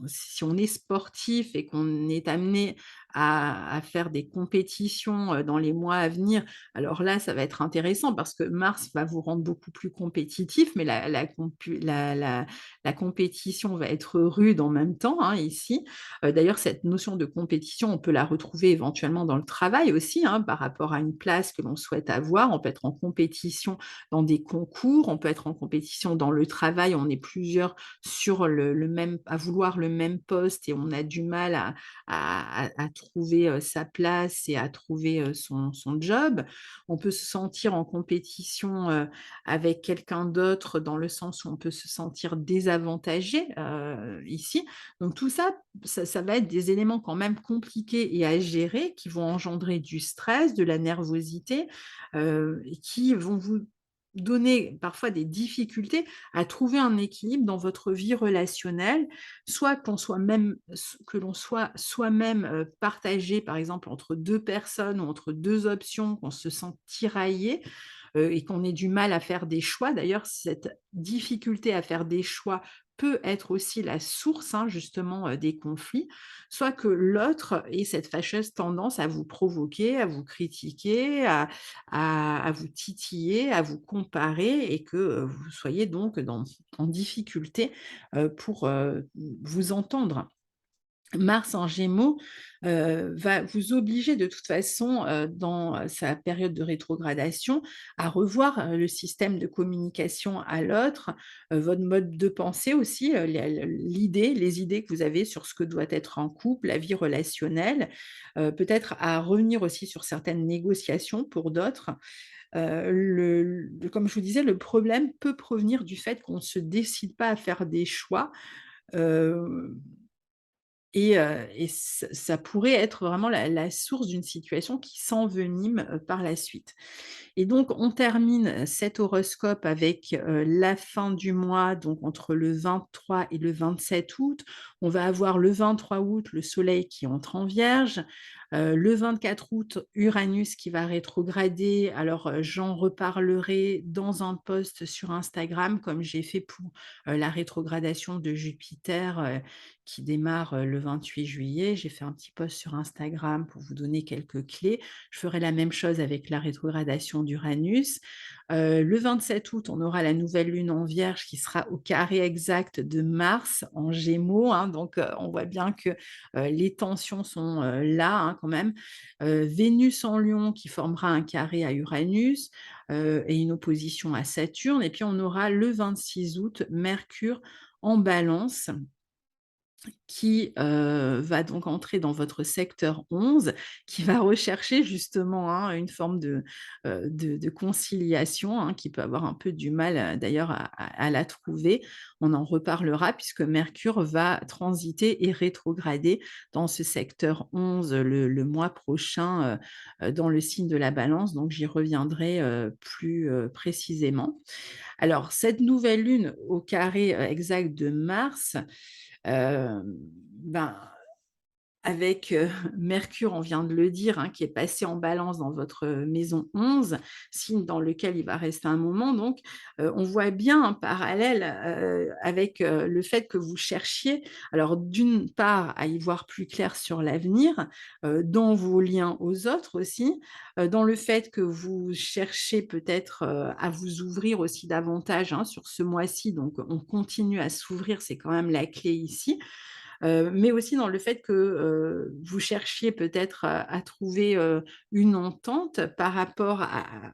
Speaker 1: si on est sportif et qu'on est amené à faire des compétitions, dans les mois à venir, alors là, ça va être intéressant parce que Mars va vous rendre beaucoup plus compétitif, mais la compétition va être rude en même temps, hein, ici. D'ailleurs, cette notion de compétition, on peut la retrouver éventuellement dans le travail aussi, hein, par rapport à une place que l'on souhaite avoir. On peut être en compétition dans des concours, on peut être en compétition dans le travail, on est plusieurs sur le même à vouloir le même poste et on a du mal à trouver, sa place et à trouver, son job. On peut se sentir en compétition, avec quelqu'un d'autre dans le sens où on peut se sentir désavantagé, ici. Donc tout ça, ça va être des éléments quand même compliqués et à gérer qui vont engendrer du stress, de la nervosité, et qui vont vous donner parfois des difficultés à trouver un équilibre dans votre vie relationnelle, soit que l'on soit soi-même, partagé par exemple entre 2 personnes ou entre 2 options, qu'on se sent tiraillé, et qu'on ait du mal à faire des choix. D'ailleurs, cette difficulté à faire des choix peut être aussi la source, hein, justement, des conflits. Soit que l'autre ait cette fâcheuse tendance à vous provoquer, à vous critiquer, à vous titiller, à vous comparer et que, vous soyez donc en difficulté, pour, vous entendre. Mars en Gémeaux, va vous obliger de toute façon, dans, sa période de rétrogradation, à revoir, le système de communication à l'autre, votre mode de pensée aussi, les idées que vous avez sur ce que doit être un couple, la vie relationnelle, peut-être à revenir aussi sur certaines négociations pour d'autres. Comme je vous disais, le problème peut provenir du fait qu'on ne se décide pas à faire des choix, heu et ça pourrait être vraiment la source d'une situation qui s'envenime, par la suite. Et donc on termine cet horoscope avec, la fin du mois, donc entre le 23 et le 27 août. On va avoir le 23 août le soleil qui entre en Vierge, le 24 août, Uranus qui va rétrograder. Alors, j'en reparlerai dans un post sur Instagram comme j'ai fait pour, la rétrogradation de Jupiter, qui démarre, le 28 juillet. J'ai fait un petit post sur Instagram pour vous donner quelques clés. Je ferai la même chose avec la rétrogradation d'Uranus. Le 27 août, on aura la nouvelle lune en Vierge qui sera au carré exact de Mars en Gémeaux, hein, donc on voit bien que, les tensions sont, là, hein, quand même. Vénus en Lion qui formera un carré à Uranus, et une opposition à Saturne et puis on aura le 26 août Mercure en Balance qui, va donc entrer dans votre secteur 11, qui va rechercher justement, hein, une forme de conciliation, hein, qui peut avoir un peu du mal, d'ailleurs à la trouver. On en reparlera puisque Mercure va transiter et rétrograder dans ce secteur 11 le mois prochain, dans le signe de la Balance, donc j'y reviendrai, plus, précisément. Alors cette nouvelle lune au carré, exact de Mars, ben, avec, Mercure, on vient de le dire, hein, qui est passé en Balance dans votre, maison 11, signe dans lequel il va rester un moment donc, on voit bien un parallèle, avec, le fait que vous cherchiez, alors d'une part à y voir plus clair sur l'avenir, dans vos liens aux autres aussi, dans le fait que vous cherchez peut-être, à vous ouvrir aussi davantage, hein, sur ce mois-ci donc on continue à s'ouvrir, c'est quand même la clé ici. Mais aussi dans le fait que, vous cherchiez peut-être à trouver, une entente par rapport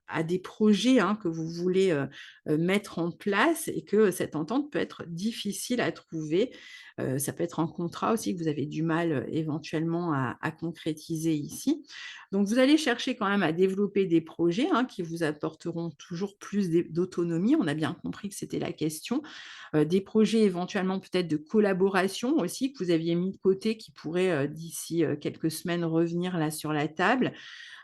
Speaker 1: à des projets, hein, que vous voulez, mettre en place et que cette entente peut être difficile à trouver. Ça peut être un contrat aussi que vous avez du mal, éventuellement à concrétiser ici. Donc vous allez chercher quand même à développer des projets, hein, qui vous apporteront toujours plus d'autonomie. On a bien compris que c'était la question. Des projets éventuellement peut-être de collaboration aussi que vous aviez mis de côté qui pourraient, d'ici, quelques semaines revenir là sur la table.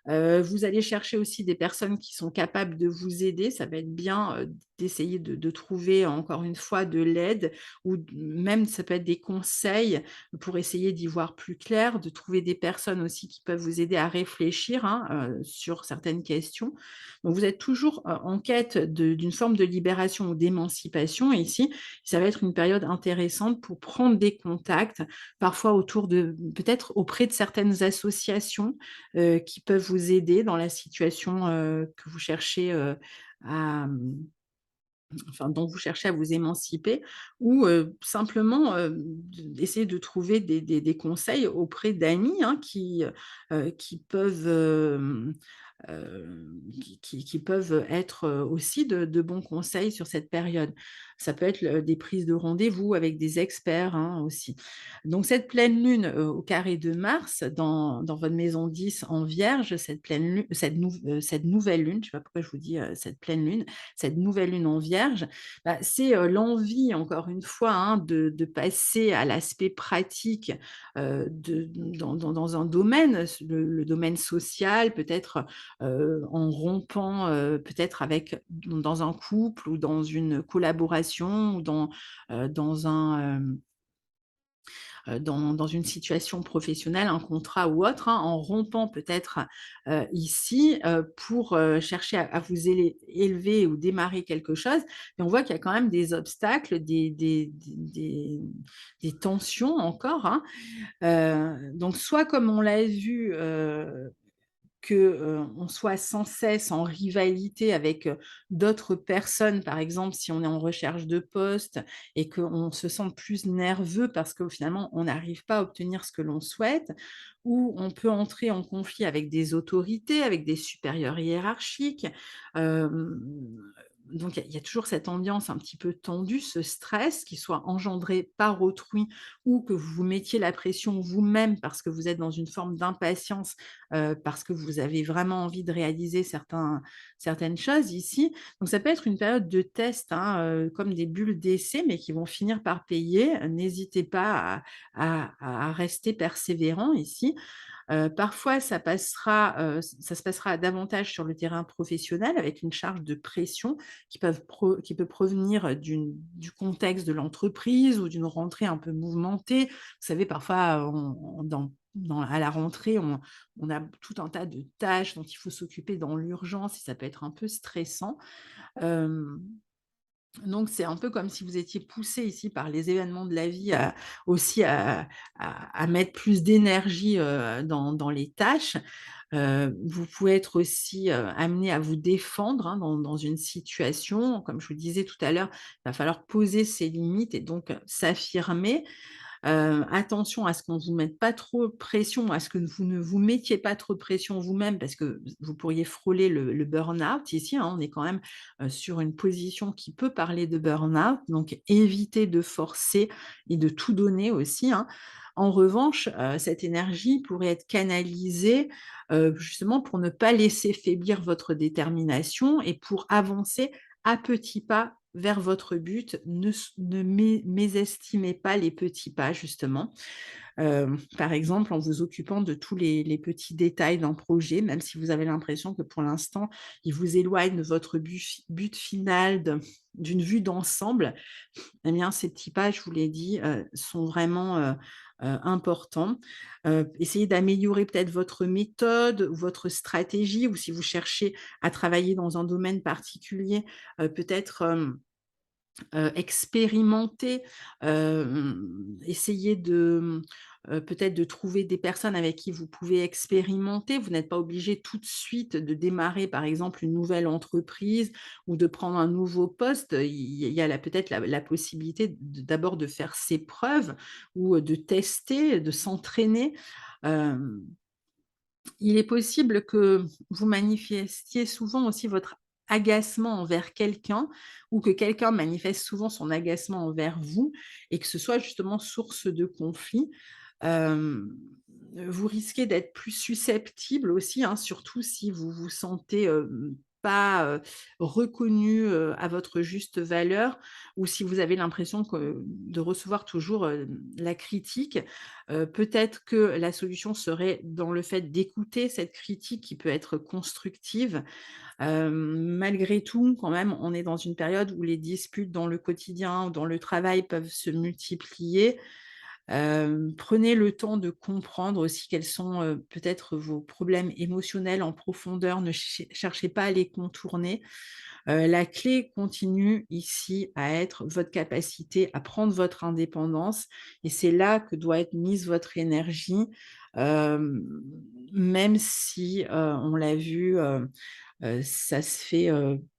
Speaker 1: Vous allez chercher aussi des personnes qui sont capables de vous aider. Ça va être bien, d'essayer de trouver encore une fois de l'aide ou même ça peut être des conseils pour essayer d'y voir plus clair, de trouver des personnes aussi qui peuvent vous aider à réfléchir, hein, sur certaines questions. Donc vous êtes toujours, en quête d'une forme de libération ou d'émancipation et ici, ça va être une période intéressante pour prendre des contacts, parfois autour de peut-être auprès de certaines associations, qui peuvent vous aider dans la situation, que vous cherchez, à, enfin, dont vous cherchez à vous émanciper ou simplement, essayer de trouver des conseils auprès d'amis, hein, qui peuvent, qui peuvent être, aussi de bons conseils sur cette période. Ça peut être des prises de rendez-vous avec des experts, hein, aussi. Donc cette pleine lune, au carré de Mars dans votre maison 10 en Vierge, cette pleine lune cette nouvelle lune, je ne sais pas pourquoi je vous dis, cette pleine lune, cette nouvelle lune en Vierge, bah, c'est, l'envie encore une fois, hein, de passer à l'aspect pratique, dans un domaine, le domaine social, peut-être, en rompant, peut-être avec dans un couple ou dans une collaboration ou dans un, dans une situation professionnelle, un contrat ou autre, hein, en rompant peut-être, ici, pour, chercher à vous élever ou démarrer quelque chose. Et on voit qu'il y a quand même des obstacles, des tensions encore, hein. Donc soit comme on l'a vu, que, on soit sans cesse en rivalité avec, d'autres personnes, par exemple, si on est en recherche de poste et qu'on se sent plus nerveux parce que finalement on n'arrive pas à obtenir ce que l'on souhaite, ou on peut entrer en conflit avec des autorités, avec des supérieurs hiérarchiques. Hem, donc il y a toujours cette ambiance un petit peu tendue, ce stress qui soit engendré par autrui ou que vous vous mettiez la pression vous-même parce que vous êtes dans une forme d'impatience, parce que vous avez vraiment envie de réaliser certaines choses ici. Donc ça peut être une période de test, hein, comme des bulles d'essai, mais qui vont finir par payer. N'hésitez pas à rester persévérant ici. Parfois ça se passera davantage sur le terrain professionnel avec une charge de pression qui peut provenir du contexte de l'entreprise ou d'une rentrée un peu mouvementée. Vous savez, parfois, à la rentrée, on a tout un tas de tâches dont il faut s'occuper dans l'urgence et ça peut être un peu stressant. Hem Donc c'est un peu comme si vous étiez poussé ici par les événements de la vie à aussi à mettre plus d'énergie, dans les tâches. Vous pouvez être aussi, amené à vous défendre, hein, dans une situation. Comme je vous disais tout à l'heure, il va falloir poser ses limites et donc s'affirmer. Attention à ce qu'on ne vous mette pas trop de pression, à ce que vous ne vous mettiez pas trop de pression vous-même parce que vous pourriez frôler le burn-out ici, hein. On est quand même, sur une position qui peut parler de burn-out, donc évitez de forcer et de tout donner aussi, hein. En revanche, cette énergie pourrait être canalisée, justement pour ne pas laisser faiblir votre détermination et pour avancer à petits pas vers votre but. Ne mésestimez pas les petits pas justement. Par exemple, en vous occupant de tous les petits détails d'un projet, même si vous avez l'impression que pour l'instant, il vous éloigne de votre but final d'une vue d'ensemble, eh bien, ces petits pas, je vous l'ai dit, sont vraiment, importants. Essayez d'améliorer peut-être votre méthode ou votre stratégie ou si vous cherchez à travailler dans un domaine particulier, peut-être, expérimenter, essayer peut-être de trouver des personnes avec qui vous pouvez expérimenter. Vous n'êtes pas obligé tout de suite de démarrer, par exemple, une nouvelle entreprise ou de prendre un nouveau poste. Il y a peut-être la possibilité d'abord de faire ses preuves ou, de tester, de s'entraîner. Hem Il est possible que vous manifestiez souvent aussi votre agacement envers quelqu'un ou que quelqu'un manifeste souvent son agacement envers vous et que ce soit justement source de conflit, hem, vous risquez d'être plus susceptible aussi, hein, surtout si vous vous sentez, pas, reconnu, à votre juste valeur ou si vous avez l'impression de recevoir toujours, la critique. Peut-être que la solution serait dans le fait d'écouter cette critique qui peut être constructive. Malgré tout, quand même, on est dans une période où les disputes dans le quotidien ou dans le travail peuvent se multiplier. Prenez le temps de comprendre aussi quels sont, peut-être vos problèmes émotionnels en profondeur. Ne cherchez pas à les contourner. La clé continue ici à être votre capacité à prendre votre indépendance et c'est là que doit être mise votre énergie, hem, même si, on l'a vu, ça se fait,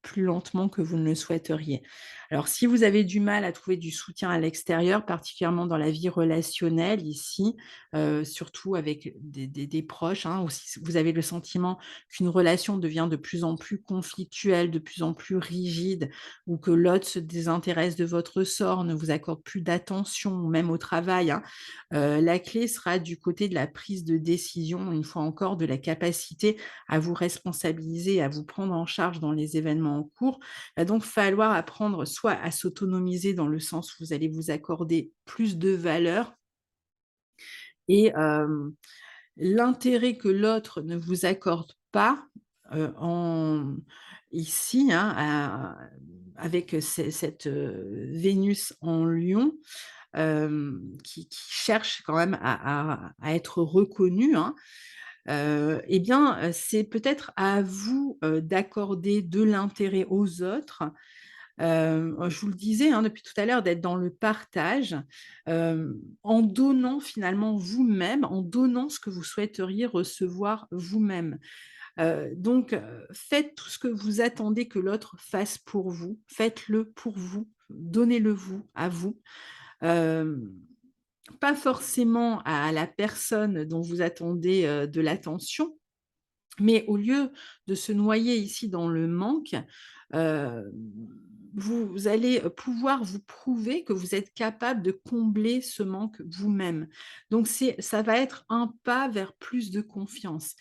Speaker 1: plus lentement que vous ne le souhaiteriez. Alors si vous avez du mal à trouver du soutien à l'extérieur, particulièrement dans la vie relationnelle ici, surtout avec des proches, hein, ou si vous avez le sentiment qu'une relation devient de plus en plus conflictuelle, de plus en plus rigide ou que l'autre se désintéresse de votre sort, ne vous accorde plus d'attention, ou même au travail, hein, la clé sera du côté de la prise de décision, une fois encore, de la capacité à vous responsabiliser, à vous prendre en charge dans les événements en cours. Il va donc falloir apprendre soit à s'autonomiser dans le sens où vous allez vous accorder plus de valeur et l'intérêt que l'autre ne vous accorde pas, en ici, hein, avec cette, Vénus en Lion, qui cherche quand même à être reconnue, hein. Et bien, c'est peut-être à vous, d'accorder de l'intérêt aux autres. Je vous le disais, hein, depuis tout à l'heure, d'être dans le partage, en donnant finalement vous-même, en donnant ce que vous souhaiteriez recevoir vous-même. Donc, faites tout ce que vous attendez que l'autre fasse pour vous, faites-le pour vous, donnez-le vous, à vous. Hem Pas forcément à la personne dont vous attendez, de l'attention, mais au lieu de se noyer ici dans le manque, hem, vous allez, pouvoir vous prouver que vous êtes capable de combler ce manque vous-même. Donc ça va être un pas vers plus de confiance,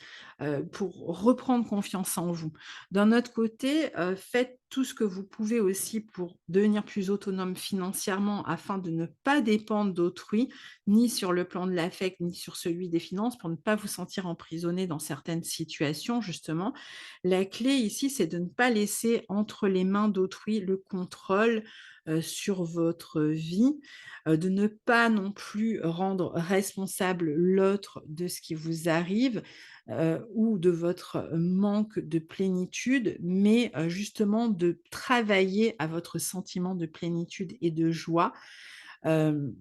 Speaker 1: pour reprendre confiance en vous. D'un autre côté, faites tout ce que vous pouvez aussi pour devenir plus autonome financièrement afin de ne pas dépendre d'autrui, ni sur le plan de l'affect, ni sur celui des finances, pour ne pas vous sentir emprisonné dans certaines situations, justement. La clé ici, c'est de ne pas laisser entre les mains d'autrui le contrôle, sur votre vie, de ne pas non plus rendre responsable l'autre de ce qui vous arrive, ou de votre manque de plénitude, mais justement de travailler à votre sentiment de plénitude et de joie. Hem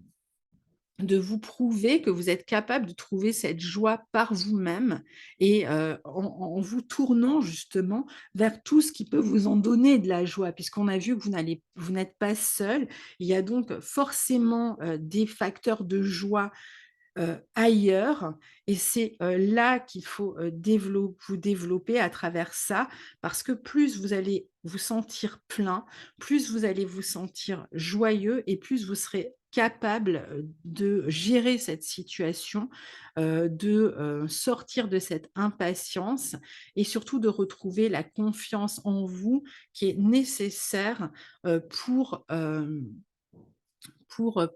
Speaker 1: De vous prouver que vous êtes capable de trouver cette joie par vous-même et en vous tournant justement vers tout ce qui peut vous en donner de la joie, puisqu'on a vu que vous n'êtes pas seul. Il y a donc forcément, des facteurs de joie ailleurs et c'est, là qu'il faut, vous développer à travers ça parce que plus vous allez vous sentir plein, plus vous allez vous sentir joyeux et plus vous serez capable, de gérer cette situation, de, sortir de cette impatience et surtout de retrouver la confiance en vous qui est nécessaire, pour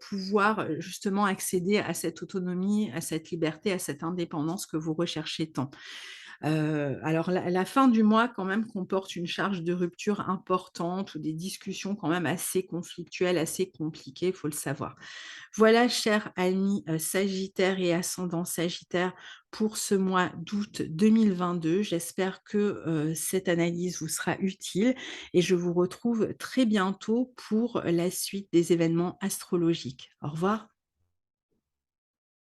Speaker 1: pouvoir, justement accéder à cette autonomie, à cette liberté, à cette indépendance que vous recherchez tant. Alors la fin du mois quand même comporte une charge de rupture importante ou des discussions quand même assez conflictuelles, assez compliquées, il faut le savoir. Voilà, cher ami, Sagittaire et ascendant Sagittaire, pour ce mois d'août 2022. J'espère que, cette analyse vous sera utile et je vous retrouve très bientôt pour la suite des événements astrologiques. Au revoir.